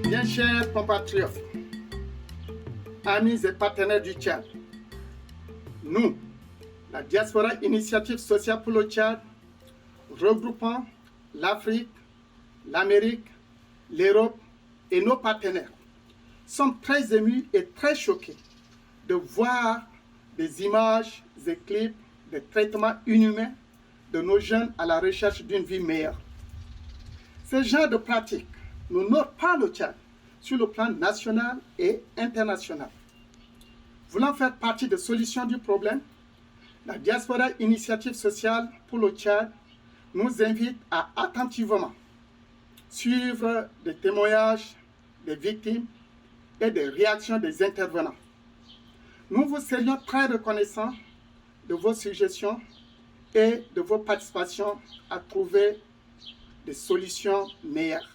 Bien chers compatriotes, amis et partenaires du Tchad, nous, la Diaspora Initiative Sociale pour le Tchad, regroupant l'Afrique, l'Amérique, l'Europe et nos partenaires, sommes très émus et très choqués de voir des images et clips de traitements inhumains de nos jeunes à la recherche d'une vie meilleure. Ce genre de pratiques n'honore pas le Tchad sur le plan national et international. Voulant faire partie des solutions du problème, la Diaspora Initiative Sociale pour le Tchad nous invite à attentivement suivre les témoignages des victimes et des réactions des intervenants. Nous vous serions très reconnaissants de vos suggestions et de vos participations à trouver des solutions meilleures.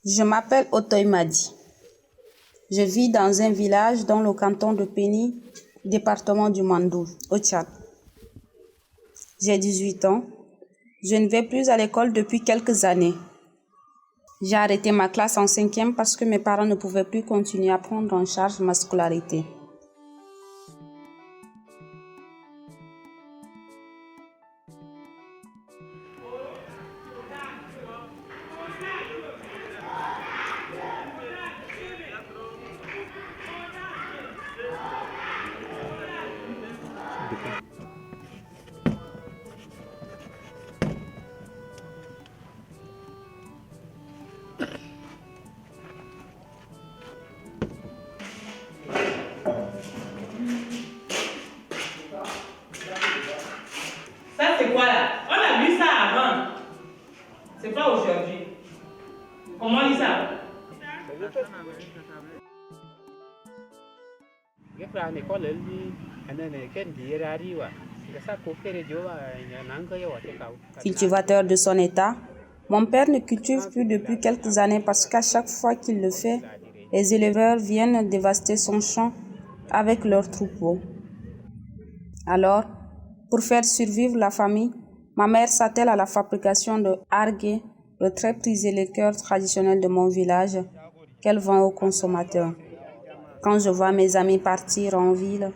Je m'appelle Otoy Madi. Je vis dans un village dans le canton de Péni, département du Mandou, au Tchad. J'ai 18 ans. Je ne vais plus à l'école depuis quelques années. J'ai arrêté ma classe en 5e parce que mes parents ne pouvaient plus continuer à prendre en charge ma scolarité. Ça c'est quoi là? On a vu ça avant. C'est pas aujourd'hui. Comment on lit ça? Cultivateur de son état, mon père ne cultive plus depuis quelques années parce qu'à chaque fois qu'il le fait, les éleveurs viennent dévaster son champ avec leurs troupeaux. Alors, pour faire survivre la famille, ma mère s'attelle à la fabrication de argué, le très prisé liqueur traditionnel de mon village, qu'elle vend aux consommateurs. Quand je vois mes amis partir en ville,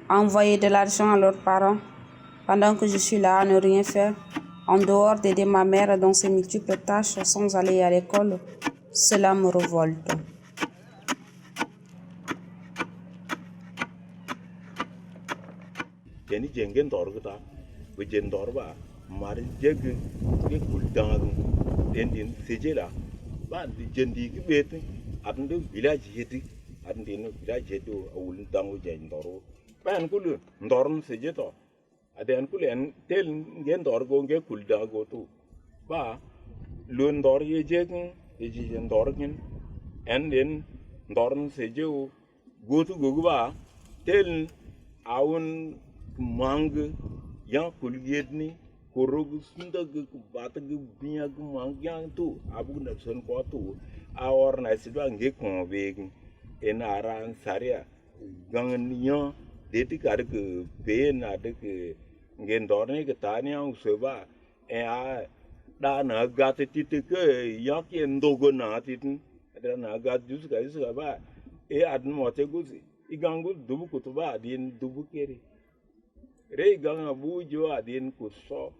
envoyer de l'argent à leurs parents, pendant que je suis là à ne rien faire, en dehors d'aider ma mère dans ses multiples tâches sans aller à l'école, cela me révolte. Jeni jengen dorgta bu jen dorba mar jeg ke kuldang den sejela ba jendi ke bet atnde village yeti atnde no village yeto awul dango jen doro ban kulu ndorn sejeto aden kulen tel ngen dorgo nge kuldago to ba lun dor ye jeg ye jen dorgen en den ndorn sejo gotu goguba tel awun mang yang kulietni korog sundag batag biag mang yang tu abu na son ko tu awor na sidwa nge konveg en aran saria gangan nya deti kar ke pe na de ke ngen dorne ke tanya useba e a da na gat tit ke yak en dogo na tit da na gat jus ga is ba e adn mote gusi igangu dubu kutuba din dubu keri rei ganga bujo adin kuso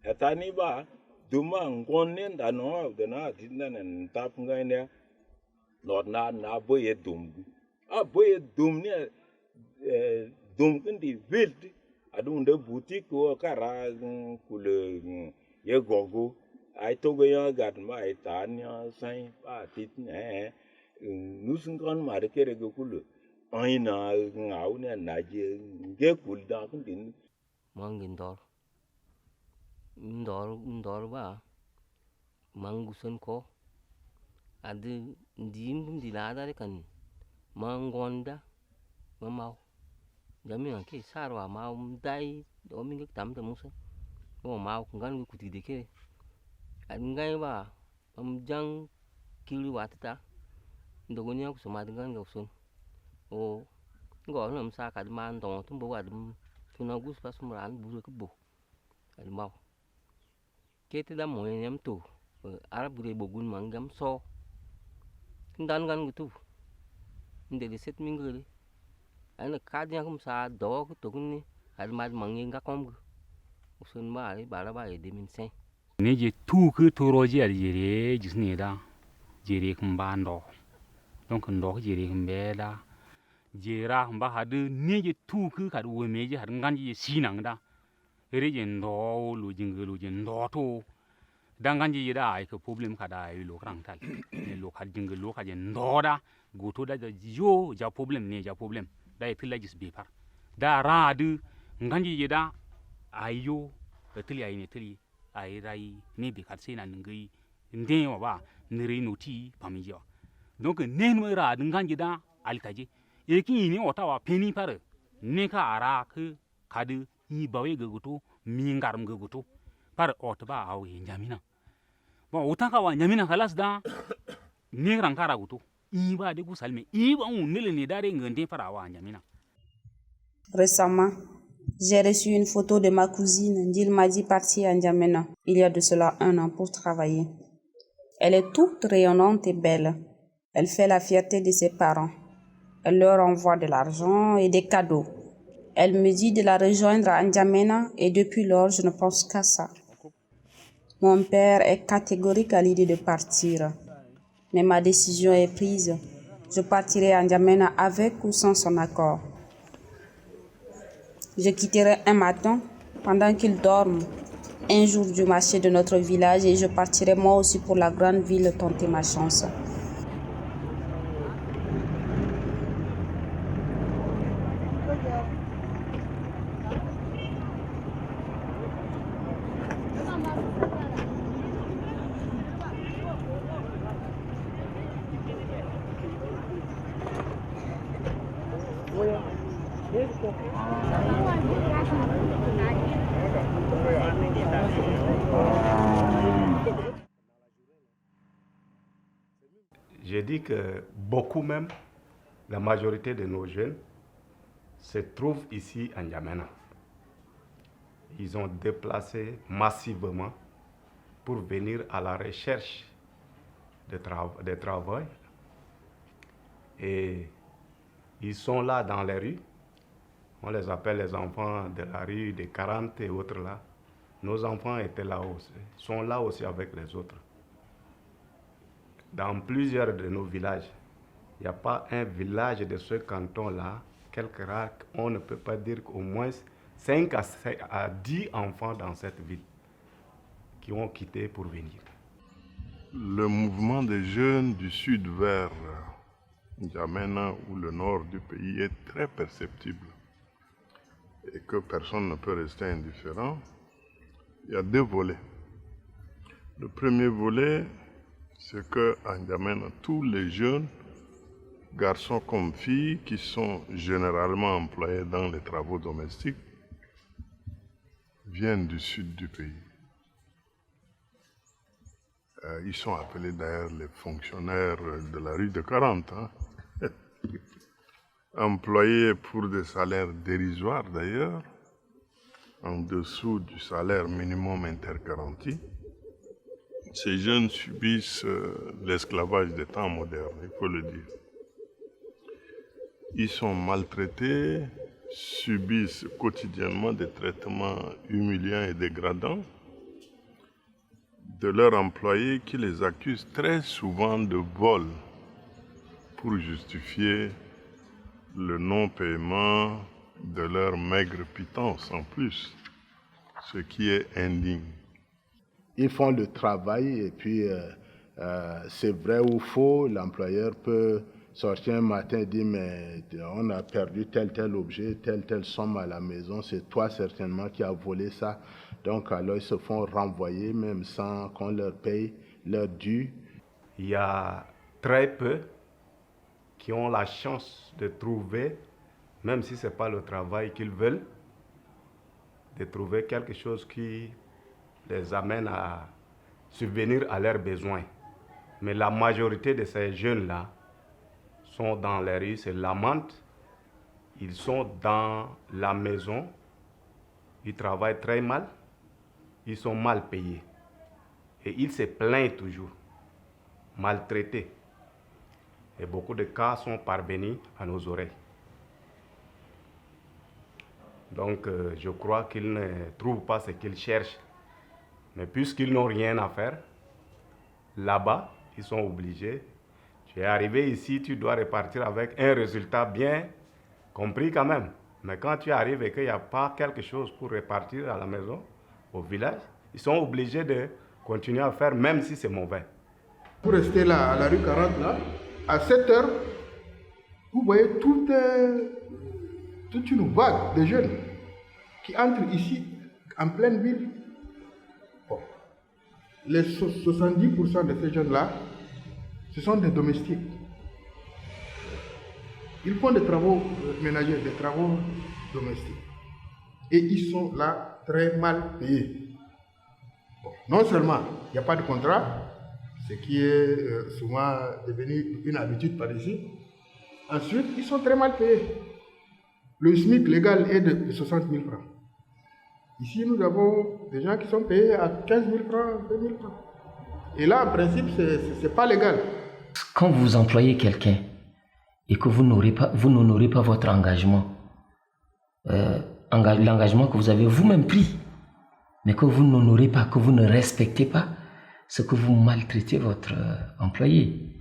etani ba duma ngonen da no de na dinna nen tap ngaine not na boye dum a boye dum ne dum kindi wild adum de boutique ko kara kule ye gogo ai to go ya gat ma ai tan ya sai pa tit ne nusun kan ma de kere go kule ai na ngau ne na je ge kul da kun din mangin ndor ba mangusun ko adi ndim dilada kan mangonda mamau jami'an ke sarwa mau dai domin ga tam da musa o mau ngan ku ti de ke an ngai ba jang kili watata ndogonya ku sama dengan ga sun o ngo nam sa ka man don tum bo wadum tuna gus pas muran buru ke bo al mau ke ti da mo yam tu arab gure bogun mangam so dan gan gitu ndeli set mingere ana kadnya kum sa do ku to ni al mad mangi ga kom usun ba ai bara ba de min sen ne je tu ku to roji al jere jisni da jere kum bando donc ndo jere kum be da jera ba hadu ne je tu ku ka wo me je har ngan je sinang da re je ndo lu jingelu je ndo to dangan ji da ai ko problem ka da ai lo krang tal ne lo ka jingel lo ka je ndo da go to da jo ja problem ne ja problem da e pilla jis be par da ra du nganji da ayo tili ai ne tili ai rai ne be kat sina ngai nde wa ba ne re no ti pami jo donc ne no ra nganji da altaji e ki ni ota wa peni par ne ka ara ku kadu ni bawe go to mi ngaram go to par ot ba aw njamina bon autant ka wa njamina khalas da ni rankara go to i ba de ku salme i ba on ne le ne dare ngende par awa njamina. Récemment, j'ai reçu une photo de ma cousine Dilma dit partie à N'Djamena il y a de cela 1 an pour travailler. Elle est toute rayonnante et belle. Elle fait la fierté de ses parents. Elle leur envoie de l'argent et des cadeaux. Elle me dit de la rejoindre à N'Djamena et depuis lors, je ne pense qu'à ça. Mon père est catégorique à l'idée de partir. Mais ma décision est prise. Je partirai à N'Djamena avec ou sans son accord. Je quitterai un matin pendant qu'ils dorment un jour du marché de notre village et je partirai moi aussi pour la grande ville tenter ma chance. J'ai dit que beaucoup même, la majorité de nos jeunes, se trouvent ici à N'Djamena. Ils ont déplacé massivement pour venir à la recherche de travail. Et ils sont là dans les rues. On les appelle les enfants de la rue, des 40 et autres là. Nos enfants étaient là aussi, sont là aussi avec les autres. Dans plusieurs de nos villages, il n'y a pas un village de ce canton-là, quelque rare, on ne peut pas dire qu'au moins 5 à 10 enfants dans cette ville qui ont quitté pour venir. Le mouvement des jeunes du sud vers N'Djamena ou le nord du pays est très perceptible et que personne ne peut rester indifférent. Il y a 2 volets. Le premier volet, c'est qu'à N'Djamena, tous les jeunes, garçons comme filles, qui sont généralement employés dans les travaux domestiques, viennent du sud du pays. Ils sont appelés d'ailleurs les fonctionnaires de la rue de 40, hein. Employés pour des salaires dérisoires d'ailleurs, en dessous du salaire minimum intergaranti. Ces jeunes subissent l'esclavage des temps modernes, il faut le dire. Ils sont maltraités, subissent quotidiennement des traitements humiliants et dégradants de leurs employés qui les accusent très souvent de vol pour justifier le non-paiement de leur maigre pitance en plus, ce qui est indigne. Ils font le travail et puis c'est vrai ou faux, l'employeur peut sortir un matin et dire mais on a perdu tel objet, telle somme à la maison, c'est toi certainement qui as volé ça. Donc alors ils se font renvoyer même sans qu'on leur paye leur dû. Il y a très peu qui ont la chance de trouver, même si ce n'est pas le travail qu'ils veulent, de trouver quelque chose qui les amène à subvenir à leurs besoins. Mais la majorité de ces jeunes-là sont dans les rues, se lamentent, ils sont dans la maison, ils travaillent très mal, ils sont mal payés. Et ils se plaignent toujours, maltraités. Et beaucoup de cas sont parvenus à nos oreilles. Donc je crois qu'ils ne trouvent pas ce qu'ils cherchent. Mais puisqu'ils n'ont rien à faire, là-bas, ils sont obligés. Tu es arrivé ici, tu dois repartir avec un résultat bien compris quand même. Mais quand tu arrives et qu'il n'y a pas quelque chose pour repartir à la maison, au village, ils sont obligés de continuer à faire même si c'est mauvais. Pour rester là, à la rue 40, là, à 7 heures, vous voyez toute une vague de jeunes qui entrent ici, en pleine ville. Bon. Les 70% de ces jeunes-là, ce sont des domestiques. Ils font des travaux ménagers, des travaux domestiques. Et ils sont là très mal payés. Bon. Non seulement il n'y a pas de contrat, ce qui est souvent devenu une habitude par ici. Ensuite, ils sont très mal payés. Le SMIC légal est de 60 000 francs. Ici, nous avons des gens qui sont payés à 15 000 francs, 20 000 francs. Et là, en principe, ce n'est pas légal. Quand vous employez quelqu'un et que vous n'honorez pas votre engagement, l'engagement que vous avez vous-même pris, mais que vous n'honorez pas, que vous ne respectez pas, c'est que vous maltraitez votre employé.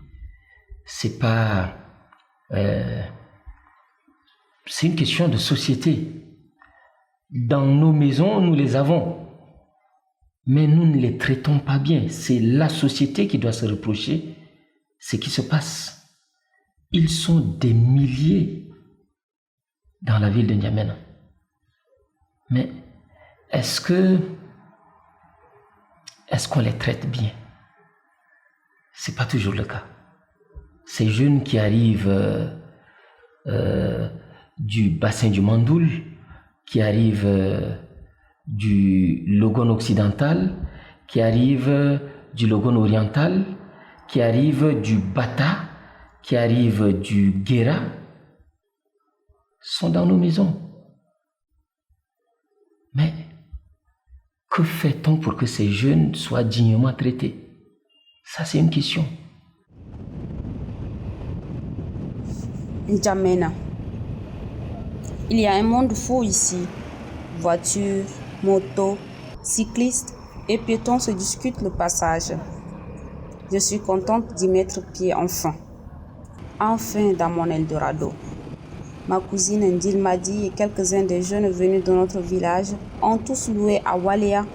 C'est pas... c'est une question de société. Dans nos maisons, nous les avons. Mais nous ne les traitons pas bien. C'est la société qui doit se reprocher ce qui se passe. Ils sont des milliers dans la ville de N'Djamena. Mais est-ce qu'on les traite bien? C'est pas toujours le cas. Ces jeunes qui arrivent du bassin du Mandoul, qui arrivent du Logone occidental, qui arrivent du Logone oriental, qui arrivent du Bata, qui arrivent du Guéra, sont dans nos maisons. Mais que fait-on pour que ces jeunes soient dignement traités? Ça, c'est une question. N'Djamena. Il y a un monde fou ici. Voitures, motos, cyclistes et piétons se discutent le passage. Je suis contente d'y mettre pied enfin. Enfin dans mon Eldorado. Ma cousine Ndil Madi et quelques-uns des jeunes venus de notre village ont tous loué à Waléa,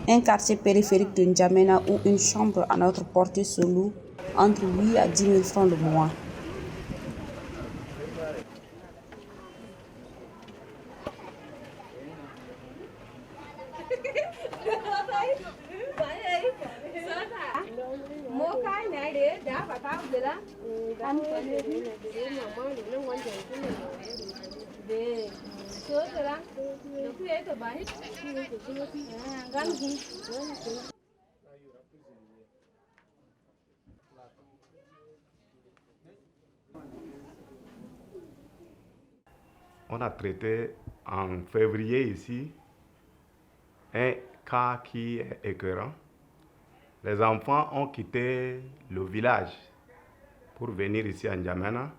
un quartier périphérique de N'Djamena où une chambre à notre portée se loue entre 8 à 10 000 francs le mois. On a traité en février ici un cas qui est écœurant. Les enfants ont quitté le village pour venir ici à N'Djamena,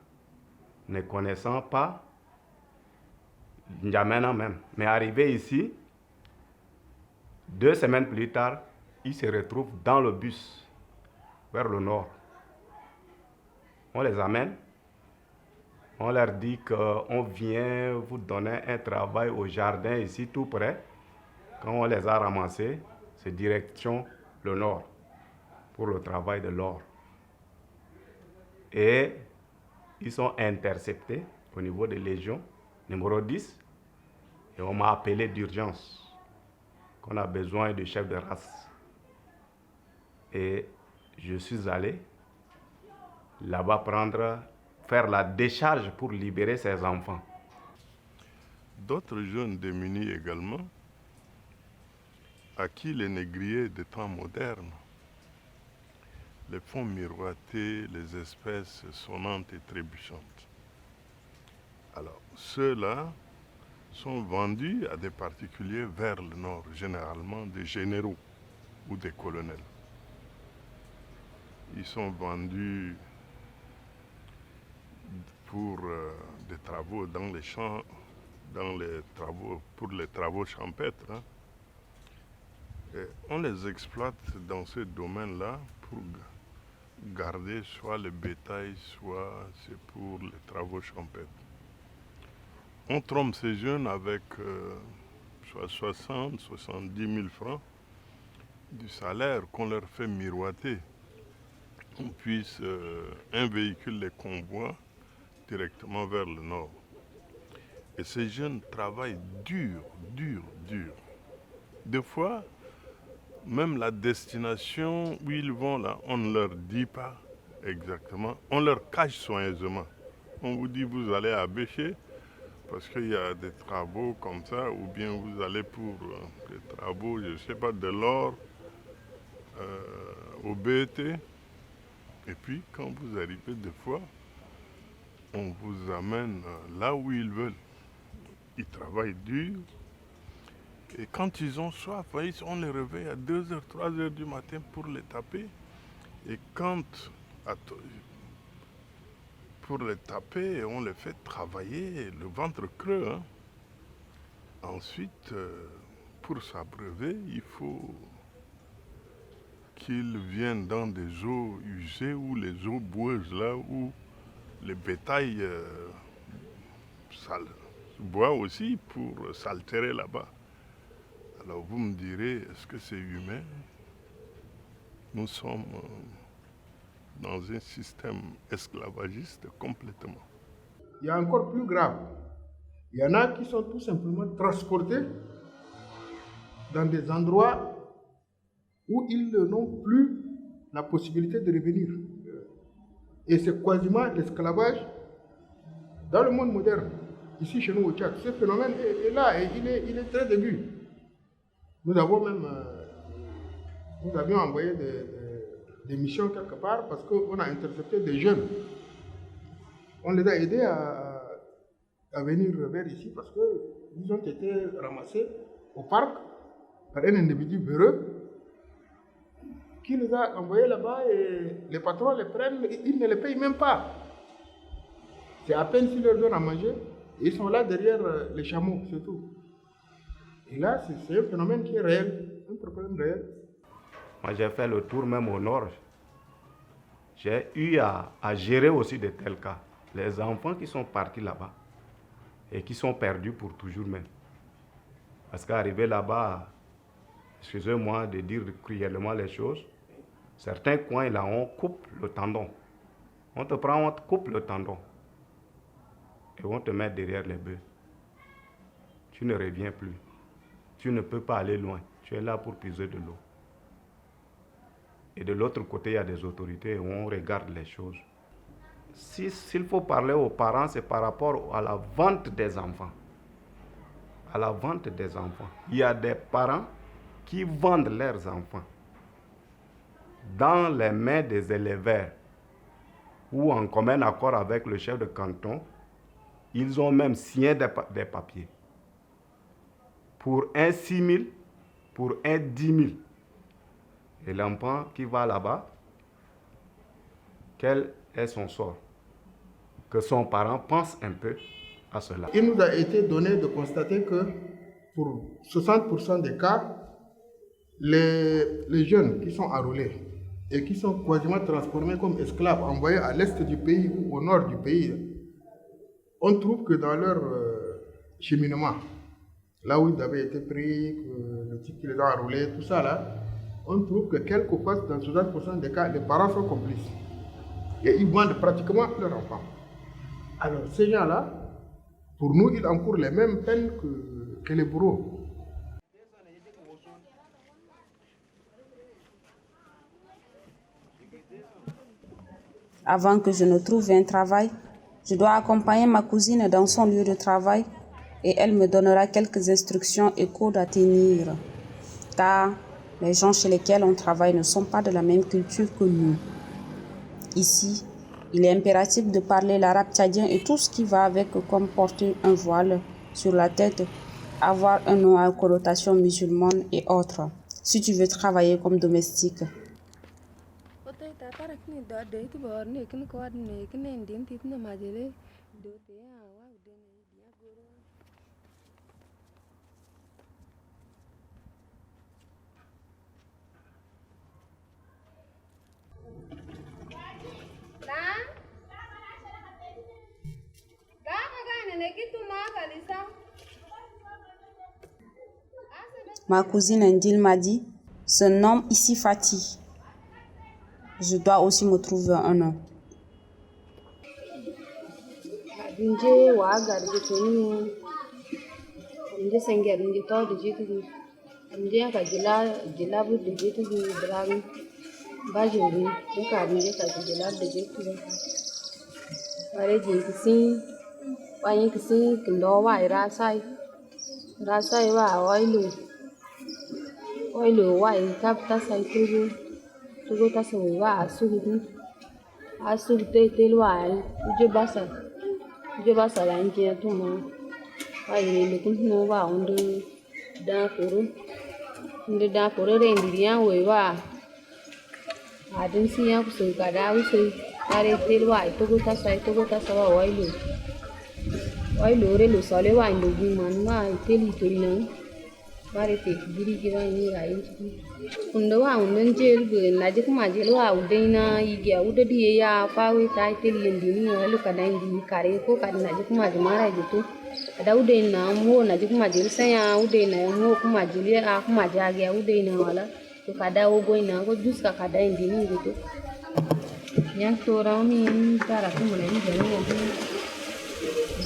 ne connaissant pas N'Djamena même. Mais arrivé ici, 2 semaines plus tard, ils se retrouvent dans le bus vers le nord. On les amène On leur dit qu'on vient vous donner un travail au jardin ici tout près. Quand on les a ramassés, c'est direction le nord pour le travail de l'or. Et ils sont interceptés au niveau de Légion numéro 10 et on m'a appelé d'urgence qu'on a besoin de chefs de race. Et je suis allé là-bas faire la décharge pour libérer ces enfants. D'autres jeunes démunis également, à qui les négriers des temps modernes les font miroiter les espèces sonnantes et trébuchantes. Alors, ceux-là sont vendus à des particuliers vers le nord, généralement des généraux ou des colonels. Ils sont vendus pour des travaux dans les champs, pour les travaux champêtres. Hein. Et on les exploite dans ce domaine-là pour garder soit le bétail, soit c'est pour les travaux champêtres. On trompe ces jeunes avec soit 60, 70 000 francs du salaire qu'on leur fait miroiter. On puisse, un véhicule les convoie directement vers le nord. Et ces jeunes travaillent dur. Des fois, même la destination où ils vont là, on ne leur dit pas exactement, on leur cache soigneusement. On vous dit vous allez à Béché parce qu'il y a des travaux comme ça, ou bien vous allez pour des travaux, je ne sais pas, de l'or au BET. Et puis quand vous arrivez des fois, on vous amène là où ils veulent. Ils travaillent dur. Et quand ils ont soif, on les réveille à 2h, 3h du matin pour les taper. Et pour les taper, on les fait travailler le ventre creux. Hein. Ensuite, pour s'abreuver, il faut qu'ils viennent dans des eaux usées ou les eaux boueuses, là où les bétails boit aussi pour s'altérer là-bas. Alors vous me direz, est-ce que c'est humain? Nous sommes dans un système esclavagiste complètement. Il y a encore plus grave. Il y en a qui sont tout simplement transportés dans des endroits où ils n'ont plus la possibilité de revenir. Et c'est quasiment l'esclavage dans le monde moderne. Ici chez nous au Tchad, ce phénomène est là et il est très aigu. Nous avions envoyé des missions quelque part parce qu'on a intercepté des jeunes. On les a aidés à venir vers ici parce qu'ils ont été ramassés au parc par un individu véreux qui les a envoyés là-bas et les patrons les prennent, ils ne les payent même pas. C'est à peine s'ils leur donnent à manger. Ils sont là derrière les chameaux, c'est tout. Et là, c'est un phénomène qui est réel, un problème réel. Moi, j'ai fait le tour même au nord. J'ai eu à gérer aussi de tels cas. Les enfants qui sont partis là-bas et qui sont perdus pour toujours même. Parce qu'arrivé là-bas, excusez-moi de dire cruellement les choses, certains coins là, on coupe le tendon. On te prend, on te coupe le tendon. Et on te met derrière les bœufs. Tu ne reviens plus. Tu ne peux pas aller loin. Tu es là pour puiser de l'eau. Et de l'autre côté, il y a des autorités où on regarde les choses. S'il faut parler aux parents, c'est par rapport à la vente des enfants. À la vente des enfants. Il y a des parents qui vendent leurs enfants dans les mains des éleveurs ou en commun accord avec le chef de canton. Ils ont même signé des papiers pour un 6 000, pour un 10 000. Et l'enfant qui va là-bas, quel est son sort? Que son parent pense un peu à cela. Il nous a été donné de constater que pour 60% des cas, les jeunes qui sont enrôlés et qui sont quasiment transformés comme esclaves, envoyés à l'est du pays ou au nord du pays, on trouve que dans leur cheminement, là où ils avaient été pris, le type qui les a enrôlés, tout ça là, on trouve que quelquefois, dans 60% des cas, les parents sont complices. Et ils vendent pratiquement leurs enfants. Alors ces gens-là, pour nous, ils encourent les mêmes peines que les bourreaux. Avant que je ne trouve un travail, je dois accompagner ma cousine dans son lieu de travail et elle me donnera quelques instructions et codes à tenir. Car les gens chez lesquels on travaille ne sont pas de la même culture que nous. Ici, il est impératif de parler l'arabe tchadien et tout ce qui va avec, comme porter un voile sur la tête, avoir un nom à connotation musulmane et autres, si tu veux travailler comme domestique. Ma cousine Indil m'a dit, ce nom ici Fatih. Je dois aussi me trouver un nom. Tugo tasa wa asuhu asuhu te luai uje basa la nje tu mo wa ile kun no wa unde da koro re ndiria we wa adin si ya kusu kada usu are te luai tugo tasa wa ile re lo sale wa ndo bi man ma te li to ina mare te giri ki wa ni ra yin undo wa unden jel be na je kuma jel wa udena yigia udedi ya pawe tai teli ndini lu kada ndi kare ko kada na je kuma je mara je to ada udena mo na je kuma jel saya udena mo kuma jel a kuma jage udena wala to kada o goina ko juska kada ndini je to yang to ra mi dara kuma le je mo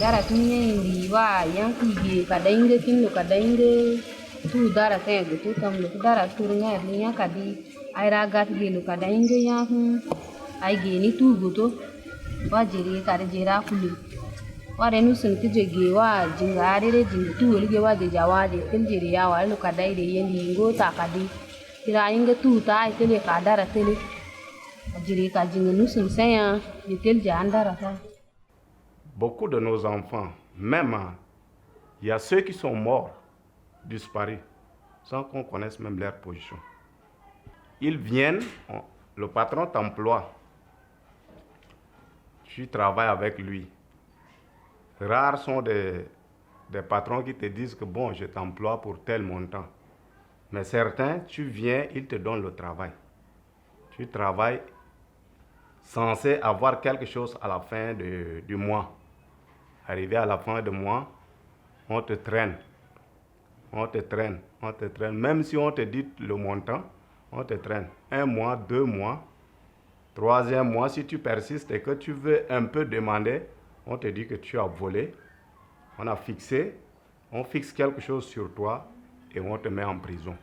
dara kinye ndi wa yang kige kada inge kin lu kada inge tu dara kaya gitu tam lu dara turunga arlinya kadi aira gat gelu kada inge ya ai geni tu gitu wa jeri kare jera kulu wa renu sun kije ge wa jingare re jing tu lu ge wa de jawa de tel jeri ya wa lu kada ide yendi ngo ta kadi tira inge tu ta ai tele kada ra tele jeri ka jing nu sun saya de tel jandara ta. Beaucoup de nos enfants, même il y a ceux qui sont morts, disparus, sans qu'on connaisse même leur position. Ils viennent, le patron t'emploie, tu travailles avec lui. Rares sont des patrons qui te disent que bon, je t'emploie pour tel montant. Mais certains, tu viens, ils te donnent le travail. Tu travailles censé avoir quelque chose à la fin du mois. Arrivé à la fin du mois, on te traîne. On te traîne. Même si on te dit le montant, on te traîne. 1 mois, 2 mois, 3e mois, si tu persistes et que tu veux un peu demander, on te dit que tu as volé. On fixe quelque chose sur toi et on te met en prison.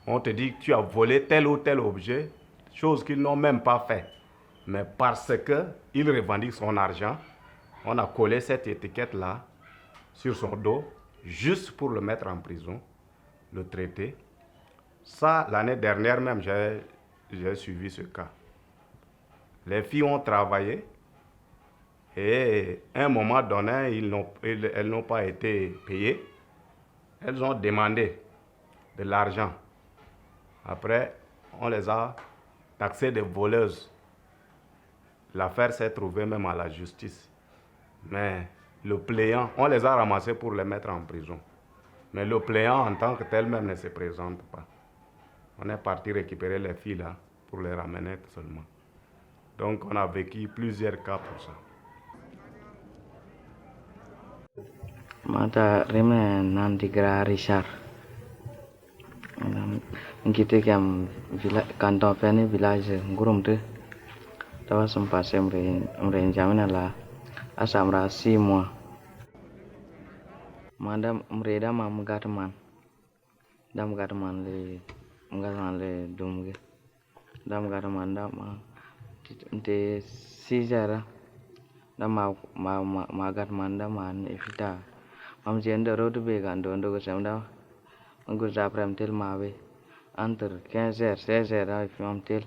On te dit que tu as volé tel ou tel objet, chose qu'ils n'ont même pas fait. Mais parce qu'ils revendiquent son argent, on a collé cette étiquette-là sur son dos, juste pour le mettre en prison, le traiter. Ça, l'année dernière même, j'ai suivi ce cas. Les filles ont travaillé et à un moment donné, elles n'ont pas été payées. Elles ont demandé de l'argent. Après, on les a taxées de voleuses. L'affaire s'est trouvée même à la justice. Mais le plaignant, on les a ramassés pour les mettre en prison. Mais le plaignant en tant que tel même ne se présente pas. On est parti récupérer les filles là pour les ramener seulement. Donc on a vécu plusieurs cas pour ça. Mata remna nanti gra Richard. Kita kam kantor peni village ngurum tu. Tawa sempat semre jamana la asamra 6 mois. Madam mreda mam gatman. Dam gatman le dumge. Dam gatman dam te 6 heures. Dam ma gatman dam an efita. Mam jende road be gando ndo ko semda. Ngu zaprem tel mawe. Entre 15 heures 16 heures ay film tel.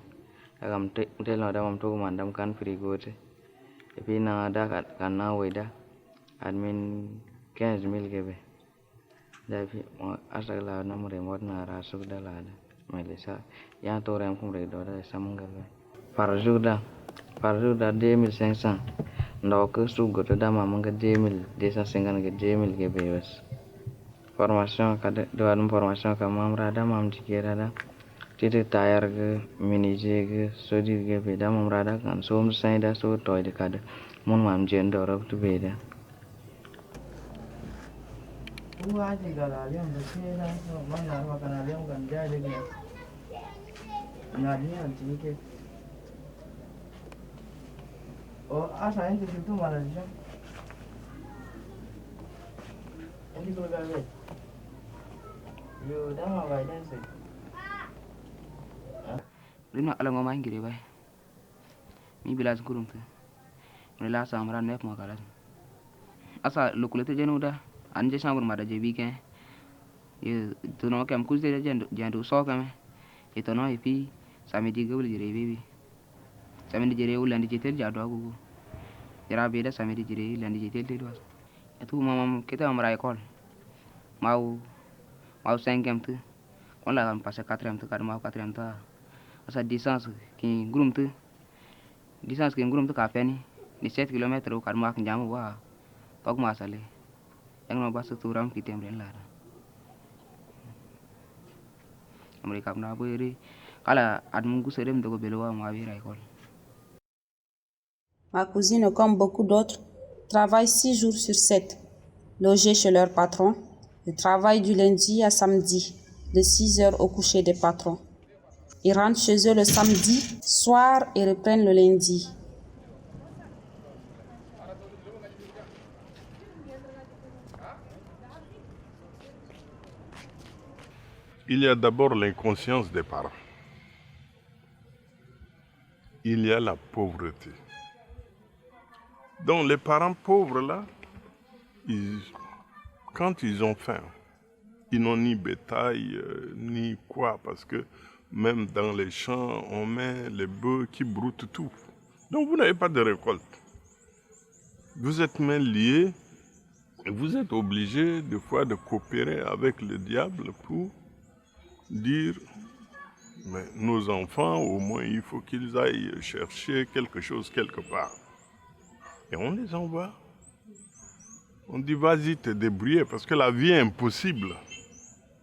Agam tel no dam to mandam kan frigo te. Et puis na da kan na weda admin 15,000 kebe. Jadi asal la na remote na rasuk da la melisa ya to rem kum re do da samgal. Par jour da 2500. Donc sugo to da mam nga 2250 ke 2000 kebe bas. Formation kada doan formation ka mam rada mam dikira da. Tite tayar ke minije ke sodi ke beda mam rada kan som sai da so toy de kada. Mon mam jen do rok tu beda. Wah jika laliang bersih lah, mana makan laliang kan jadi ni. Nadi nanti ke. Oh, asal yang itu mana sih? Ini kalau gawe. Yo, dah mau gawe dah sih. Rina ala ngoma ngiri bay. Mi bilas kurum tu. Mila samra nep mo kala. Asa lokulete jenuda. Anje sangur mada je weekend ye to no kam kuz de jandu so kam e to no e pi samedi gobul jere bebi samedi jere ulandi jetel jadu agugo jara beda samedi jere ulandi jetel de do e tu mamam kita amra école mau 5e tu on la am passer 4e tu kad mau 4e tu asa distance ki groupe tu distance ki groupe tu ka peni 17 km kad mau jamu wa pak masale yang no basu turam kita mren la Amerika na boyri kala admungu serem dogo belowa ma vira école. Ma cousine, comme beaucoup d'autres, travaille 6 jours sur 7, logés chez leur patron. Ils travaillent du lundi à samedi, de 6 heures au coucher des patrons. Ils rentrent chez eux le samedi soir et reprennent le lundi. Il y a d'abord l'inconscience des parents. Il y a la pauvreté. Donc les parents pauvres là, quand ils ont faim, ils n'ont ni bétail, ni quoi, parce que même dans les champs, on met les bœufs qui broutent tout. Donc vous n'avez pas de récolte. Vous êtes mains liées et vous êtes obligés des fois de coopérer avec le diable pour dire, mais nos enfants, au moins, il faut qu'ils aillent chercher quelque chose quelque part. Et on les envoie. On dit, vas-y te débrouiller, parce que la vie est impossible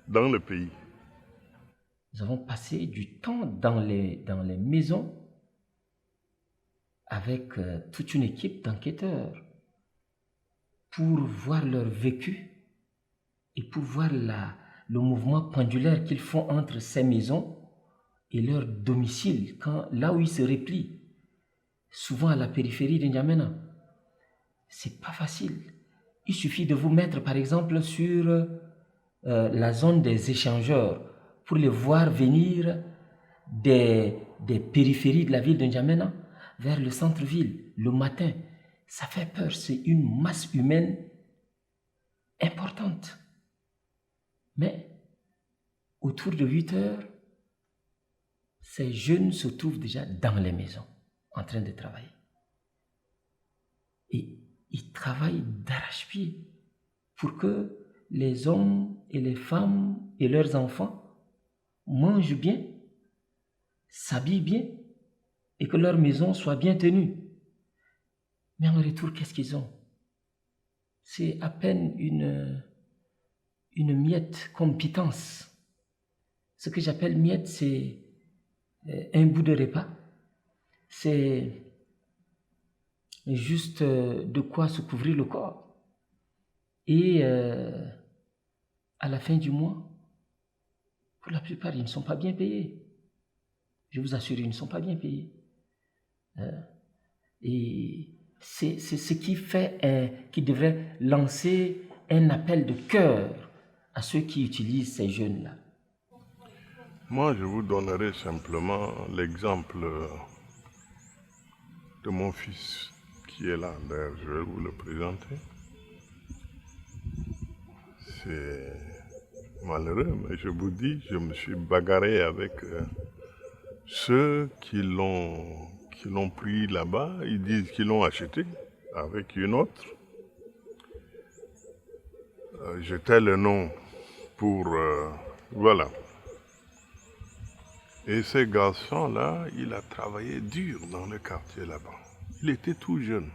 dans le pays. Nous avons passé du temps dans les maisons avec toute une équipe d'enquêteurs pour voir leur vécu et pour voir le mouvement pendulaire qu'ils font entre ces maisons et leur domicile, là où ils se replient, souvent à la périphérie de N'Djamena. C'est pas facile. Il suffit de vous mettre par exemple sur la zone des échangeurs pour les voir venir des périphéries de la ville de N'Djamena vers le centre-ville le matin. Ça fait peur, c'est une masse humaine importante. Mais autour de 8 heures, ces jeunes se trouvent déjà dans les maisons, en train de travailler. Et ils travaillent d'arrache-pied pour que les hommes et les femmes et leurs enfants mangent bien, s'habillent bien et que leur maison soit bien tenue. Mais en retour, qu'est-ce qu'ils ont? C'est à peine une miette comme pitance. Ce que j'appelle miette, c'est un bout de repas. c'est juste de quoi se couvrir le corps. Et à la fin du mois, pour la plupart, ils ne sont pas bien payés. Je vous assure, ils ne sont pas bien payés. Et c'est ce qui fait, qui devrait lancer un appel de cœur à ceux qui utilisent ces jeunes-là. Moi, je vous donnerai simplement l'exemple de mon fils qui est là. D'ailleurs, je vais vous le présenter. C'est malheureux, mais je vous dis, je me suis bagarré avec ceux qui l'ont pris là-bas. Ils disent qu'ils l'ont acheté avec une autre. Je tais le nom pour... voilà. Et ce garçon-là, il a travaillé dur dans le quartier là-bas. Il était tout jeune.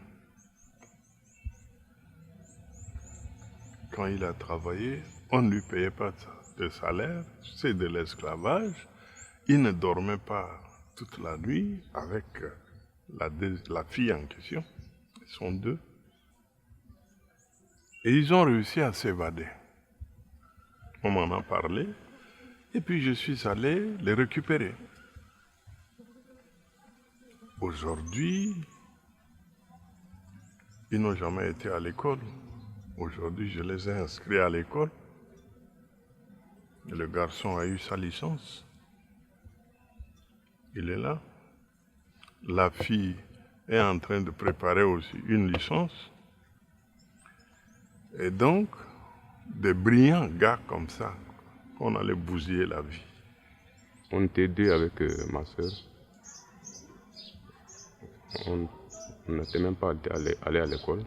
Quand il a travaillé, on ne lui payait pas de salaire, c'est de l'esclavage. Il ne dormait pas toute la nuit avec la fille en question. Ils sont deux. Et ils ont réussi à s'évader. On m'en a parlé. Et puis je suis allé les récupérer. Aujourd'hui, ils n'ont jamais été à l'école. Aujourd'hui, je les ai inscrits à l'école. Le garçon a eu sa licence. Il est là. La fille est en train de préparer aussi une licence. Et donc, des brillants gars comme ça, on allait bousiller la vie. On était deux avec ma soeur. On n'était même pas allé à l'école.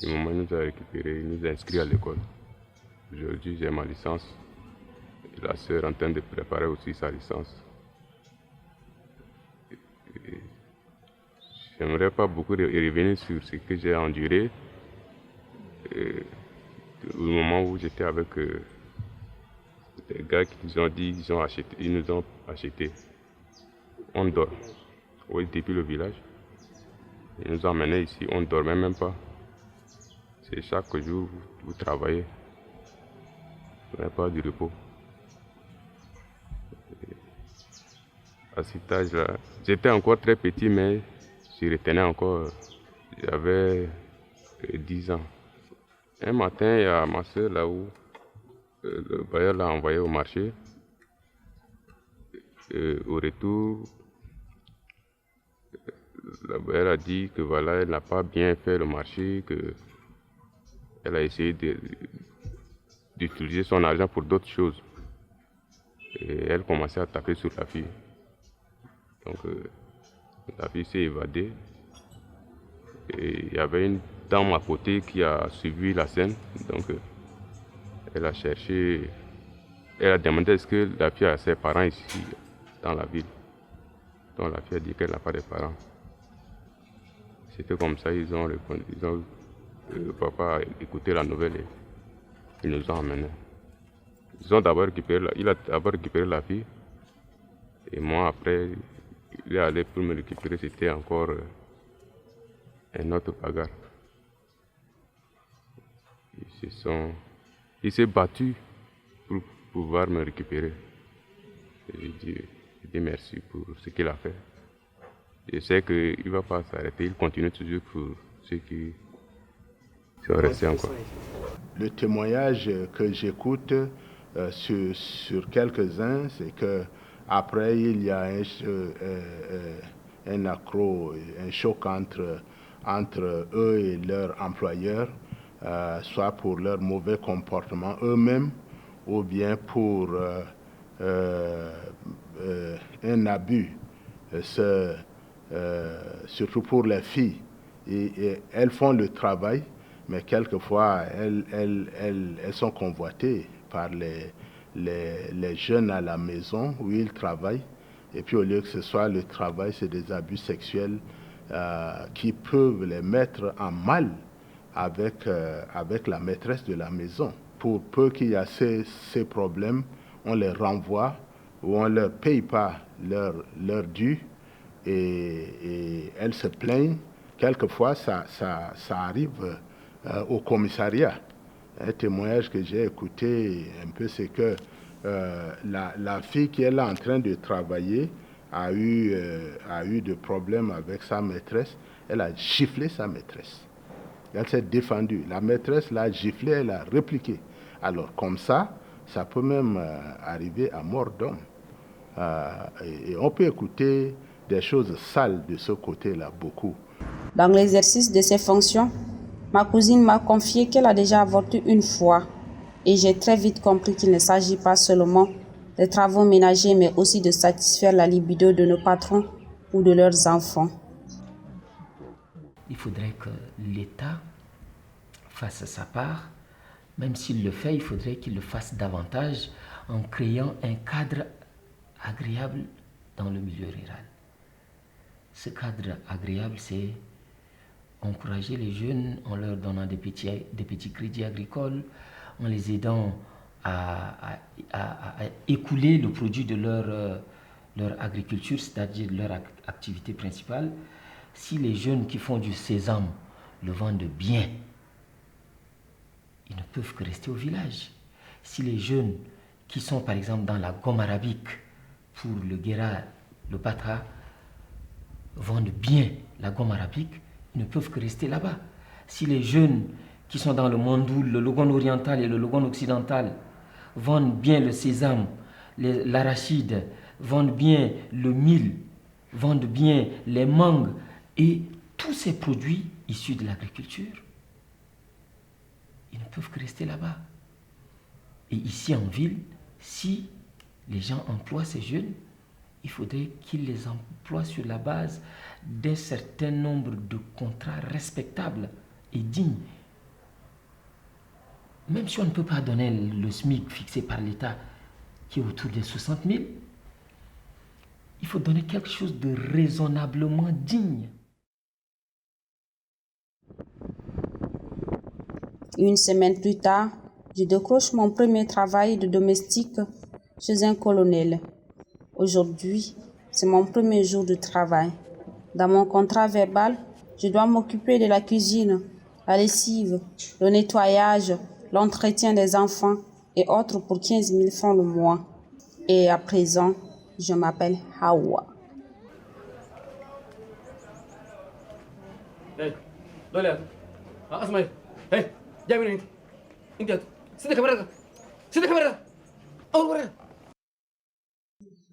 Du moment où il nous a récupérés, il nous a inscrits à l'école. Aujourd'hui, j'ai ma licence. Et la soeur est en train de préparer aussi sa licence. J'aimerais pas beaucoup revenir sur ce que j'ai enduré. Au moment où j'étais avec des gars qui nous ont dit ils nous ont acheté. On dort. Oui, depuis le village. Ils nous ont emmenés ici, on ne dormait même pas. C'est chaque jour vous travaillez. Vous n'avez pas du repos. À cet âge-là, j'étais encore très petit, mais je retenais encore. J'avais 10 ans. Un matin, il y a ma soeur là où le bailleur l'a envoyé au marché. Au retour, la bailleur a dit que voilà, elle n'a pas bien fait le marché, qu'elle a essayé d'utiliser son argent pour d'autres choses. Et elle commençait à taper sur la fille. Donc la fille s'est évadée. Et il y avait une dame à côté qui a suivi la scène. Donc elle a cherché, elle a demandé est-ce que la fille a ses parents ici dans la ville. Donc la fille a dit qu'elle n'a pas de parents. C'était comme ça, ils ont répondu, papa a écouté la nouvelle et ils nous ont emmenés. Ils ont d'abord récupéré, il a d'abord récupéré la fille et moi après, il est allé pour me récupérer, c'était encore un autre bagarre. Il s'est battu pour pouvoir me récupérer. Et je dis merci pour ce qu'il a fait. Je sais qu'il ne va pas s'arrêter, il continue toujours pour ceux qui sont restés encore. Le témoignage que j'écoute sur quelques-uns, c'est que après il y a un accroc, un choc entre eux et leurs employeurs, soit pour leur mauvais comportement eux-mêmes, ou bien pour un abus, surtout pour les filles. Et elles font le travail, mais quelquefois elles sont convoitées par les jeunes à la maison où ils travaillent. Et puis au lieu que ce soit le travail, c'est des abus sexuels qui peuvent les mettre en mal avec la maîtresse de la maison. Pour peu qu'il y ait ces problèmes, on les renvoie ou on ne leur paye pas leur dû et elles se plaignent. Quelquefois, ça arrive au commissariat. Un témoignage que j'ai écouté un peu, c'est que la fille qui est là en train de travailler a eu des problèmes avec sa maîtresse. Elle a giflé sa maîtresse. Elle s'est défendue. La maîtresse l'a giflé, elle a répliqué. Alors comme ça peut même arriver à mort d'homme. Et on peut écouter des choses sales de ce côté-là, beaucoup. Dans l'exercice de ses fonctions, ma cousine m'a confié qu'elle a déjà avorté une fois. Et j'ai très vite compris qu'il ne s'agit pas seulement des travaux ménagers, mais aussi de satisfaire la libido de nos patrons ou de leurs enfants. Il faudrait que l'État fasse sa part. Même s'il le fait, il faudrait qu'il le fasse davantage en créant un cadre agréable dans le milieu rural. Ce cadre agréable, c'est encourager les jeunes en leur donnant des petits crédits agricoles, en les aidant à écouler le produit de leur agriculture, c'est-à-dire leur activité principale. Si les jeunes qui font du sésame le vendent bien, ils ne peuvent que rester au village. Si les jeunes qui sont par exemple dans la gomme arabique pour le guéra, le batra, vendent bien la gomme arabique, ils ne peuvent que rester là-bas. Si les jeunes qui sont dans le mandoul, le logon oriental et le logon occidental vendent bien le sésame, l'arachide, vendent bien le mil, vendent bien les mangues et tous ces produits issus de l'agriculture, ils ne peuvent que rester là-bas. Et ici en ville, si les gens emploient ces jeunes, il faudrait qu'ils les emploient sur la base d'un certain nombre de contrats respectables et dignes. Même si on ne peut pas donner le SMIC fixé par l'État, qui est autour de 60 000, il faut donner quelque chose de raisonnablement digne. Une semaine plus tard, je décroche mon premier travail de domestique chez un colonel. Aujourd'hui, c'est mon premier jour de travail. Dans mon contrat verbal, je dois m'occuper de la cuisine, la lessive, le nettoyage, l'entretien des enfants et autres pour 15 000 francs le mois. Et à présent, je m'appelle Hawa. Hey, Dolia. Asmai. Hey, Jamil. Ingat. Sini kamera. Sini kamera. Oh, voilà.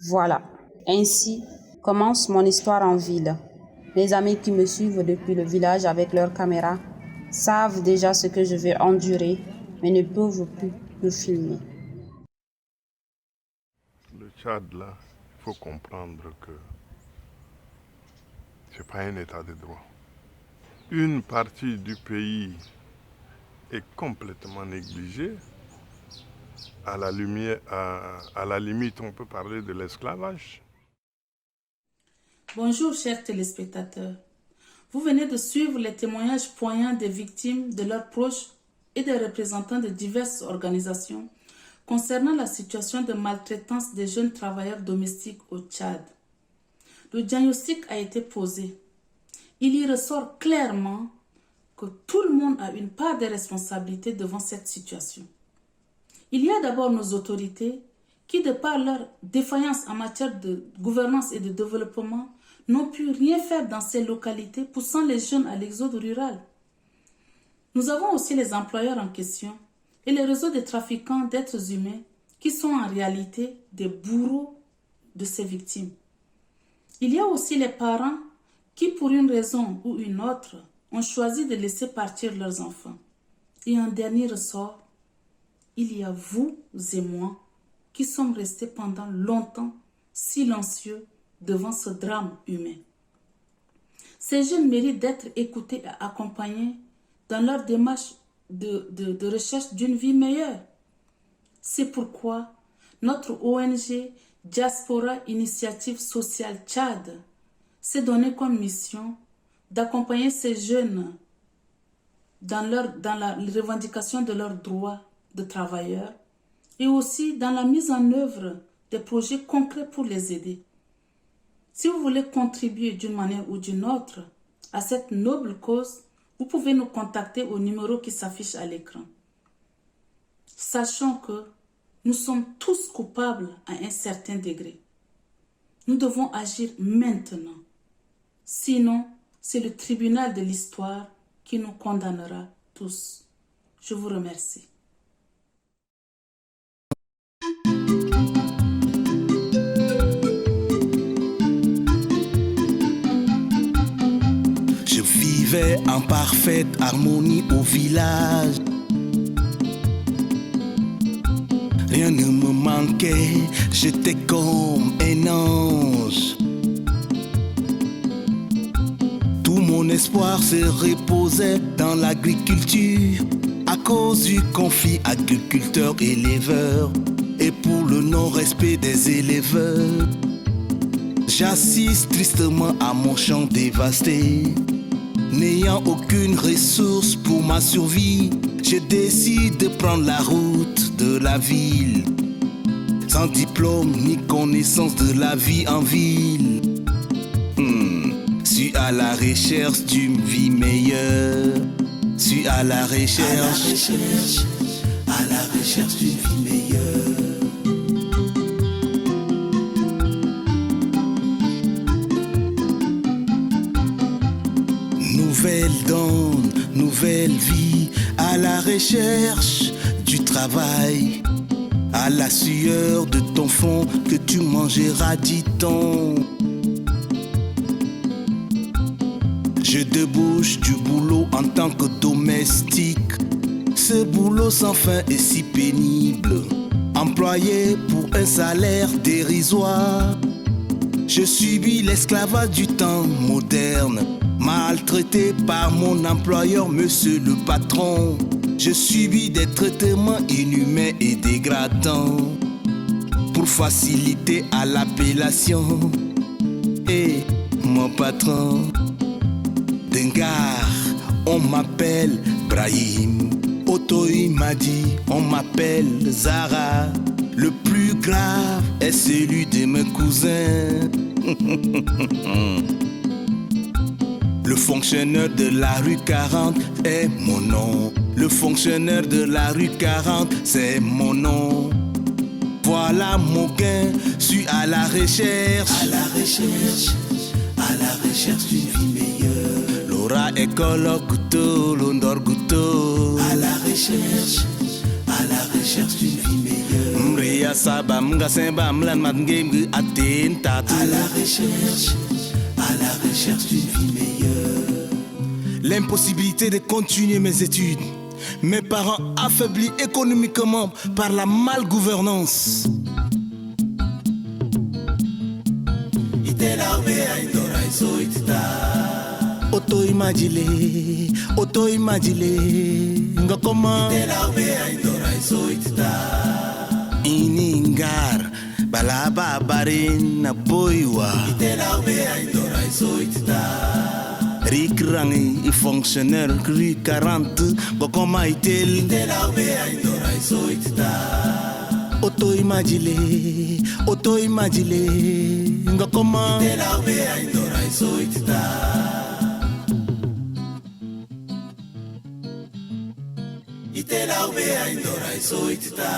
Voilà, ainsi commence mon histoire en ville. Mes amis qui me suivent depuis le village avec leurs caméras savent déjà ce que je vais endurer, mais ne peuvent plus me filmer. Le Tchad, là, il faut comprendre que ce n'est pas un état de droit. Une partie du pays est complètement négligée. À la limite, on peut parler de l'esclavage. Bonjour, chers téléspectateurs. Vous venez de suivre les témoignages poignants des victimes, de leurs proches et des représentants de diverses organisations concernant la situation de maltraitance des jeunes travailleurs domestiques au Tchad. Le diagnostic a été posé. Il y ressort clairement que tout le monde a une part de responsabilité devant cette situation. Il y a d'abord nos autorités qui, de par leur défaillance en matière de gouvernance et de développement, n'ont pu rien faire dans ces localités, poussant les jeunes à l'exode rural. Nous avons aussi les employeurs en question et les réseaux de trafiquants d'êtres humains qui sont en réalité des bourreaux de ces victimes. Il y a aussi les parents qui, pour une raison ou une autre, ont choisi de laisser partir leurs enfants. Et en dernier ressort, il y a vous et moi qui sommes restés pendant longtemps silencieux devant ce drame humain. Ces jeunes méritent d'être écoutés et accompagnés dans leur démarche de recherche d'une vie meilleure. C'est pourquoi notre ONG Diaspora Initiative Sociale Tchad s'est donné comme mission d'accompagner ces jeunes dans la revendication de leurs droits de travailleurs et aussi dans la mise en œuvre des projets concrets pour les aider. Si vous voulez contribuer d'une manière ou d'une autre à cette noble cause, vous pouvez nous contacter au numéro qui s'affiche à l'écran. Sachant que nous sommes tous coupables à un certain degré. Nous devons agir maintenant. Sinon, c'est le tribunal de l'histoire qui nous condamnera tous. Je vous remercie. Je vivais en parfaite harmonie au village. Rien ne me manquait, j'étais comme un ange. Tout mon espoir se reposait dans l'agriculture à cause du conflit agriculteur-éleveur et pour le non-respect des éleveurs. J'assiste tristement à mon champ dévasté. N'ayant aucune ressource pour ma survie, je décide de prendre la route de la ville. Sans diplôme ni connaissance de la vie en ville. Suis à la recherche d'une vie meilleure. Suis à la recherche. À la recherche d'une vie meilleure. Nouvelle donne, nouvelle vie, à la recherche du travail, à la sueur de ton front que tu mangeras, dit-on. Je débouche du boulot en tant que domestique. Ce boulot sans fin est si pénible, employé pour un salaire dérisoire. Je subis l'esclavage du temps moderne, maltraité par mon employeur, monsieur le patron. Je subis des traitements inhumains et dégradants pour faciliter à l'appellation. Et mon patron, Dengar, on m'appelle Brahim. Otoy m'a dit, on m'appelle Zara. Le plus grave est celui de mes cousins. Le fonctionnaire de la rue 40 est mon nom. Le fonctionnaire de la rue 40, c'est mon nom. Voilà mon gain, suis à la recherche. À la recherche, à la recherche d'une vie meilleure. Laura école couteau, l'ondor couteau. À la recherche d'une vie meilleure. Mria saba mga semba mlan matngem atenta. À la recherche d'une vie meilleure. L'impossibilité de continuer mes études. Mes parents affaiblis économiquement par la malgouvernance. Auto imagile, nga koma. Iningar, balaba barina boiwa. Rick Rangi, il fonctionnaire, rue 40, Bokoma Itel. Auto imagile, nga koma. Itela ube aindora isoitita.